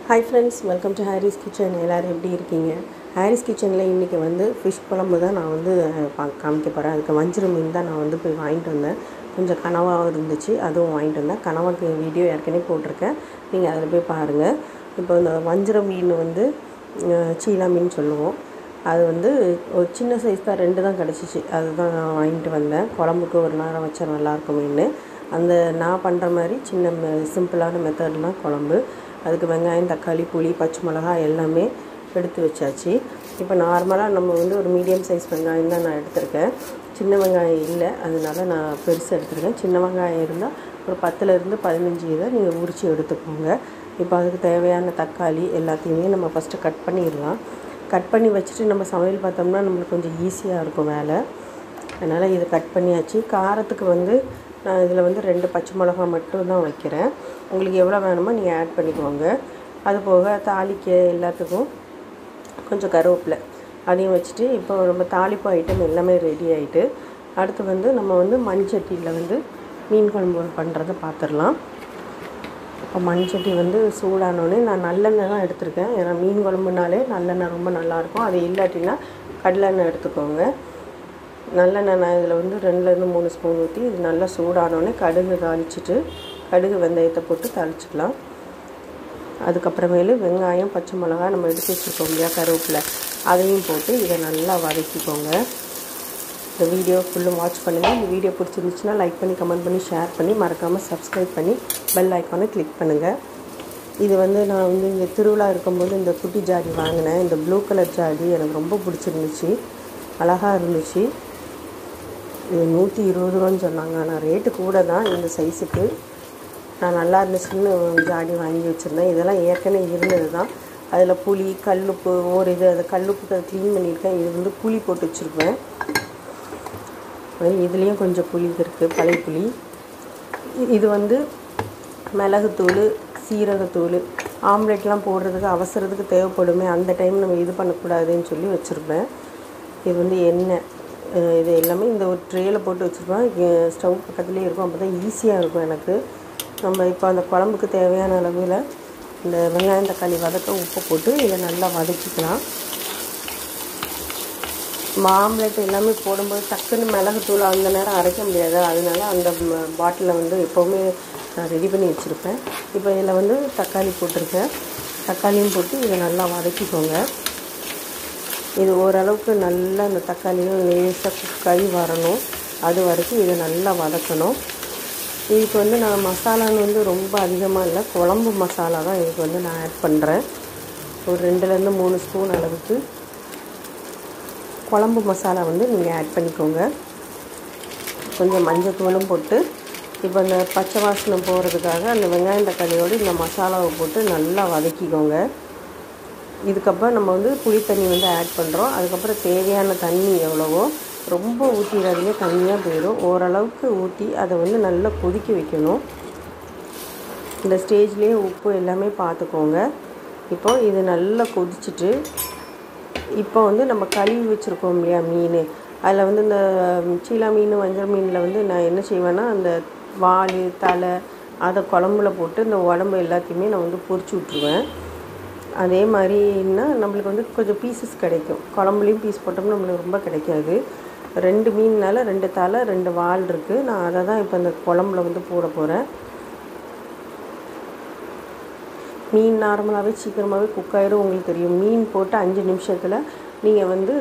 Hi friends, welcome to Harry's Kitchen. எல்லாரும் எப்படி இருக்கீங்க? ஹாரிஸ் கிச்சனில் இன்றைக்கி வந்து ஃபிஷ் குழம்பு தான் நான் வந்து காமிக்க போகிறேன். அதுக்கு வஞ்சிர மீன் தான் நான் வந்து போய் வாங்கிட்டு வந்தேன். கொஞ்சம் கனவாக இருந்துச்சு, அதுவும் வாங்கிட்டு வந்தேன். கனவாக்கு வீடியோ ஏற்கனவே போட்டிருக்கேன், நீங்கள் அதில் போய் பாருங்கள். இப்போ இந்த வஞ்சிர மீன் வந்து சீலா மீன் சொல்லுவோம். அது வந்து ஒரு சின்ன சைஸ் தான், 2 தான் கிடச்சிச்சு. அதுதான் நான் வாங்கிட்டு வந்தேன். குழம்புக்கு ஒரு நேரம் வச்சா நல்லாயிருக்கும் மீன். அந்த நான் பண்ணுற மாதிரி சின்ன சிம்பிளான மெத்தட்லாம் குழம்பு. அதுக்கு வெங்காயம், தக்காளி, புளி, பச்சை மிளகாய் எல்லாமே எடுத்து வச்சாச்சு. இப்போ நார்மலாக நம்ம வந்து ஒரு மீடியம் சைஸ் வெங்காயம் தான் நான் எடுத்திருக்கேன். சின்ன வெங்காயம் இல்லை, அதனால நான் பெருசு எடுத்துருக்கேன். சின்ன வெங்காயம் இருந்தால் ஒரு 10லேருந்து 15 இதை நீங்கள் உரித்து எடுத்துக்கோங்க. இப்போ அதுக்கு தேவையான தக்காளி எல்லாத்தையுமே நம்ம ஃபஸ்ட்டு கட் பண்ணிடலாம். கட் பண்ணி வச்சுட்டு நம்ம சமையல் பார்த்தோம்னா நம்மளுக்கு கொஞ்சம் ஈஸியாக இருக்கும் வேலை. அதனால் இதை கட் பண்ணியாச்சு. காரத்துக்கு வந்து நான் இதில் வந்து 2 பச்சை மிளகாய் மட்டும் தான் வைக்கிறேன். உங்களுக்கு எவ்வளோ வேணுமோ நீங்கள் ஆட் பண்ணிக்கோங்க. அது போக தாளிக்க எல்லாத்துக்கும் கொஞ்சம் கருவேப்பிலை அதையும் வச்சுட்டு இப்போ நம்ம தாளிப்பு ஐட்டம் எல்லாமே ரெடி ஆகிட்டு, அடுத்து வந்து நம்ம வந்து மண்சட்டியில் வந்து மீன் குழம்பு பண்ணுறதை பார்த்துடலாம். இப்போ மண்சட்டி வந்து சூடானோடனே நான் நல்லெண்ணெய் தான் எடுத்திருக்கேன். ஏன்னா மீன் குழம்புனாலே நல்லெண்ணெய் ரொம்ப நல்லாயிருக்கும். அது இல்லாட்டினா கடலெண்ணெய் எடுத்துக்கோங்க. நல்லெண்ணெய் நான் இதில் வந்து 2லேருந்து 3 ஸ்பூன் ஊற்றி இது நல்லா சூடானோடனே கடுகு தாளிச்சிட்டு, கடுகு வெந்தயத்தை போட்டு தாளிச்சிக்கலாம். அதுக்கப்புறமேலு வெங்காயம், பச்சை மிளகாய் நம்ம எடுத்து வச்சுருக்கோம் இல்லையா, கருவேப்பிலை, அதையும் போட்டு இதை நல்லா வதக்கிக்கோங்க. இந்த வீடியோ ஃபுல்லும் வாட்ச் பண்ணுங்கள். இந்த வீடியோ பிடிச்சிருந்துச்சுன்னா லைக் பண்ணி, கமெண்ட் பண்ணி, ஷேர் பண்ணி, மறக்காமல் சப்ஸ்கிரைப் பண்ணி பெல் ஐக்கானை கிளிக் பண்ணுங்கள். இது வந்து நான் வந்து இங்கே திருவிழா இருக்கும்போது இந்த குட்டி ஜாடி வாங்கினேன். இந்த ப்ளூ கலர் ஜாடி எனக்கு ரொம்ப பிடிச்சிருந்துச்சு, அழகாக இருந்துச்சு. இது 120 ரூபான்னு சொன்னாங்க. ஆனால் ரேட்டு கூட தான் இந்த சைஸுக்கு. நான் நல்லா இருந்துச்சுன்னு ஜாடி வாங்கி வச்சுருந்தேன். இதெல்லாம் ஏற்கனவே இருந்தது தான். அதில் புளி, கல்லுப்பு, இது அது கல்லுப்புக்கு அதை க்ளீன் பண்ணியிருக்கேன். இது வந்து புளி போட்டு வச்சுருப்பேன். இதுலேயும் கொஞ்சம் புளி இருக்குது, பழைய புளி. இது வந்து மிளகுத்தூள், சீரகத்தூள், ஆம்லெட்லாம் போடுறதுக்கு அவசரத்துக்கு தேவைப்படுமே, அந்த டைம் நம்ம இது பண்ணக்கூடாதுன்னு சொல்லி வச்சுருப்பேன். இது வந்து எண்ணெய், இது எல்லாமே இந்த ஒரு ட்ரேயில் போட்டு வச்சுருப்பேன். ஸ்டவ் பக்கத்துலேயே இருக்கும், அப்போ தான் ஈஸியாக இருக்கும் எனக்கு. நம்ம இப்போ அந்த குழம்புக்கு தேவையான அளவில் இந்த வெங்காயம், தக்காளி வதக்க உப்பு போட்டு இதை நல்லா வதக்கிக்கலாம். ஆம்லெட் எல்லாமே போடும்போது டக்குன்னு மிளகுத்தூள் அந்த நேரம் அரைக்க முடியாது, அதனால அந்த பாட்டிலில் வந்து எப்போவுமே நான் ரெடி பண்ணி வச்சுருப்பேன். இப்போ இதில் வந்து தக்காளி போட்டிருக்கேன். தக்காளியும் போட்டு இதை நல்லா வதக்கிக்கோங்க. இது ஓரளவுக்கு நல்லா இந்த தக்காளியும் லேசாக குக்காகி வரணும், அது வரைக்கும் இதை நல்லா வதக்கணும். இதுக்கு வந்து நான் மசாலான்னு வந்து ரொம்ப அதிகமாக இல்லை, குழம்பு மசாலா தான் இதுக்கு வந்து நான் ஆட் பண்ணுறேன். ஒரு 2லேருந்து 3 ஸ்பூன் அளவுக்கு குழம்பு மசாலா வந்து நீங்கள் ஆட் பண்ணிக்கோங்க. கொஞ்சம் மஞ்சத்தூளும் போட்டு இப்போ இந்த பச்சை வாசனை போகிறதுக்காக அந்த வெங்காயம் தக்காளியோடு இந்த மசாலாவை போட்டு நல்லா வதக்கிக்கோங்க. இதுக்கப்புறம் நம்ம வந்து புளி தண்ணி வந்து ஆட் பண்ணுறோம். அதுக்கப்புறம் தேவையான தண்ணி எவ்வளவோ, ரொம்ப ஊற்றிடாதீங்க, தண்ணியாக போயிடும். ஓரளவுக்கு ஊற்றி அதை வந்து நல்லா கொதிக்க வைக்கணும். இந்த ஸ்டேஜ்லேயே உப்பு எல்லாமே பார்த்துக்கோங்க. இப்போது இது நல்லா கொதிச்சுட்டு, இப்போ வந்து நம்ம கழுவி வச்சுருக்கோம் இல்லையா மீன், அதில் வந்து இந்த சீலா மீன், வஞ்சர மீனில் வந்து நான் என்ன செய்வேன்னா அந்த வால், தலை அதை குழம்புல போட்டு இந்த உடம்பு எல்லாத்தையுமே நான் வந்து பொரிச்சு விட்ருவேன். அதே மாதிரின்னா நம்மளுக்கு வந்து கொஞ்சம் பீசஸ் கிடைக்கும். குழம்புலேயும் பீஸ் போட்டோம்னா நம்மளுக்கு ரொம்ப கிடைக்காது. 2 மீன்னால 2 தலை, 2 வால் இருக்குது. நான் அதை தான் இப்போ இந்த குழம்புல வந்து போட போகிறேன். மீன் நார்மலாகவே சீக்கிரமாகவே குக் ஆகிடும், உங்களுக்கு தெரியும். மீன் போட்டு 5 நிமிஷத்தில் நீங்கள் வந்து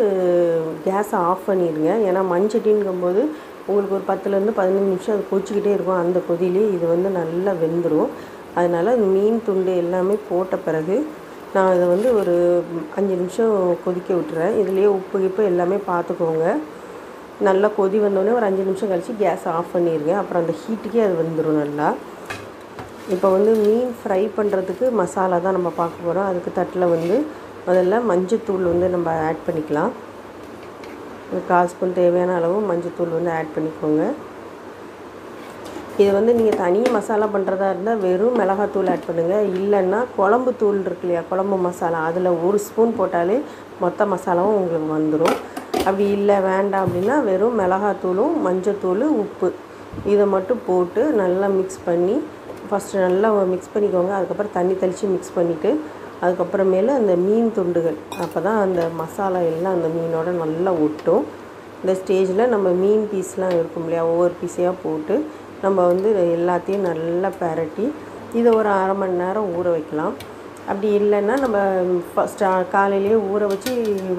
கேஸை ஆஃப் பண்ணிடுங்க. ஏன்னா மண்சட்டிங்கும்போது உங்களுக்கு ஒரு 10லேருந்து 15 நிமிஷம் அது கொதிச்சிக்கிட்டே இருக்கும். அந்த கொதியிலே இது வந்து நல்லா வெந்துடும். அதனால் மீன் துண்டு எல்லாமே போட்ட பிறகு நான் இதை வந்து ஒரு 5 நிமிஷம் கொதிக்க விட்டுறேன். இதுலேயே உப்பு கிப்பு எல்லாமே பார்த்துக்கோங்க. நல்லா கொதி வந்தோடனே ஒரு 5 நிமிஷம் கழித்து கேஸ் ஆஃப் பண்ணிடுங்க. அப்புறம் அந்த ஹீட்டுக்கே அது வந்துடும் நல்லா. இப்போ வந்து மீன் ஃப்ரை பண்ணுறதுக்கு மசாலா தான் நம்ம பார்க்க போகிறோம். அதுக்கு தட்டில் வந்து முதல்ல மஞ்சத்தூள் வந்து நம்ம ஆட் பண்ணிக்கலாம். ஒரு 1/4 ஸ்பூன் தேவையான அளவு மஞ்சத்தூள் வந்து ஆட் பண்ணிக்கோங்க. இது வந்து நீங்கள் தனி மசாலா பண்ணுறதா இருந்தால் வெறும் மிளகாத்தூள் ஆட் பண்ணுங்கள். இல்லைன்னா குழம்பு தூள் இருக்கு இல்லையா, குழம்பு மசாலா, அதில் 1 ஸ்பூன் போட்டாலே மொத்த மசாலாவும் உங்களுக்கு வந்துடும். அப்படி இல்லை வேண்டாம் அப்படின்னா வெறும் மிளகாத்தூளும் மஞ்சத்தூள், உப்பு இதை மட்டும் போட்டு நல்லா மிக்ஸ் பண்ணி ஃபஸ்ட்டு நல்லா மிக்ஸ் பண்ணிக்கோங்க. அதுக்கப்புறம் தண்ணி தெளித்து மிக்ஸ் பண்ணிவிட்டு அதுக்கப்புறமேலு அந்த மீன் துண்டுகள் அப்போ தான் அந்த மசாலா எல்லாம் அந்த மீனோட நல்லா ஒட்டும். இந்த ஸ்டேஜில் நம்ம மீன் பீஸ்லாம் இருக்கும் இல்லையா, ஒவ்வொரு பீஸையாக போட்டு நம்ம வந்து எல்லாத்தையும் நல்லா பெரட்டி இதை ஒரு அரை மணி நேரம் ஊற வைக்கலாம். அப்படி இல்லைன்னா நம்ம ஃபஸ்ட்டு காலையிலேயே ஊற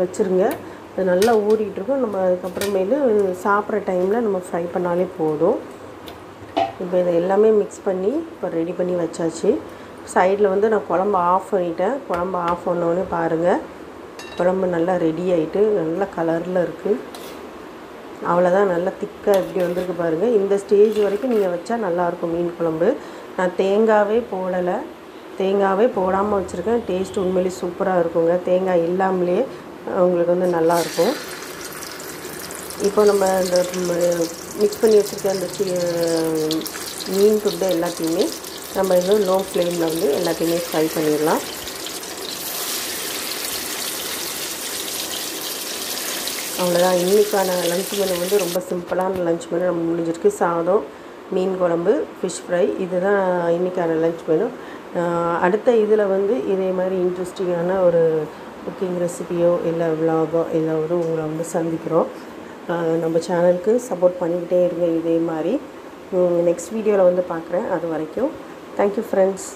வச்சுருங்க. அது நல்லா ஊறிட்டுருக்கும். நம்ம அதுக்கப்புறமேலு சாப்பிட்ற டைமில் நம்ம ஃப்ரை பண்ணாலே போதும். இப்போ இதை எல்லாமே மிக்ஸ் பண்ணி இப்போ ரெடி பண்ணி வச்சாச்சு. சைடில் வந்து நான் குழம்பு ஆஃப் பண்ணிட்டேன். குழம்பு ஆஃப் பண்ணோன்னே பாருங்கள், குழம்பு நல்லா ரெடி ஆகிட்டு நல்ல கலரில் இருக்குது. அவ்வளோதான், நல்லா திக்காக எப்படி வந்திருக்கு பாருங்கள். இந்த ஸ்டேஜ் வரைக்கும் நீங்கள் வச்சா நல்லாயிருக்கும் மீன் குழம்பு. நான் தேங்காவே போடாமல் வச்சுருக்கேன். டேஸ்ட் உண்மையிலேயே சூப்பராக இருக்குங்க. தேங்காய் இல்லாமலே உங்களுக்கு வந்து நல்லாயிருக்கும். இப்போ நம்ம இந்த மிக்ஸ் பண்ணி வச்சுருக்க அந்த மீன் துண்டு எல்லாத்தையுமே நம்ம இன்னும் லோ ஃப்ளேமில் வந்து எல்லாத்தையுமே ஃப்ரை பண்ணிடலாம். அவ்வளோதான், இன்றைக்கான லஞ்ச் மெனு வந்து ரொம்ப சிம்பிளான லஞ்ச் மெனு நம்ம முடிஞ்சிருக்கு. சாதம், மீன் குழம்பு, ஃபிஷ் ஃப்ரை, இதுதான் இன்றைக்கான லஞ்ச் மெனு. அடுத்த இதில் வந்து இதே மாதிரி இன்ட்ரெஸ்டிங்கான ஒரு குக்கிங் ரெசிபியோ இல்லை விலாகோ ஏதாவது உங்களை வந்து சந்திக்கிறோம். நம்ம சேனலுக்கு சப்போர்ட் பண்ணிக்கிட்டே இருங்க. இதே மாதிரி நெக்ஸ்ட் வீடியோவில் வந்து பார்க்குறேன். அது வரைக்கும் தேங்க்யூ ஃப்ரெண்ட்ஸ்.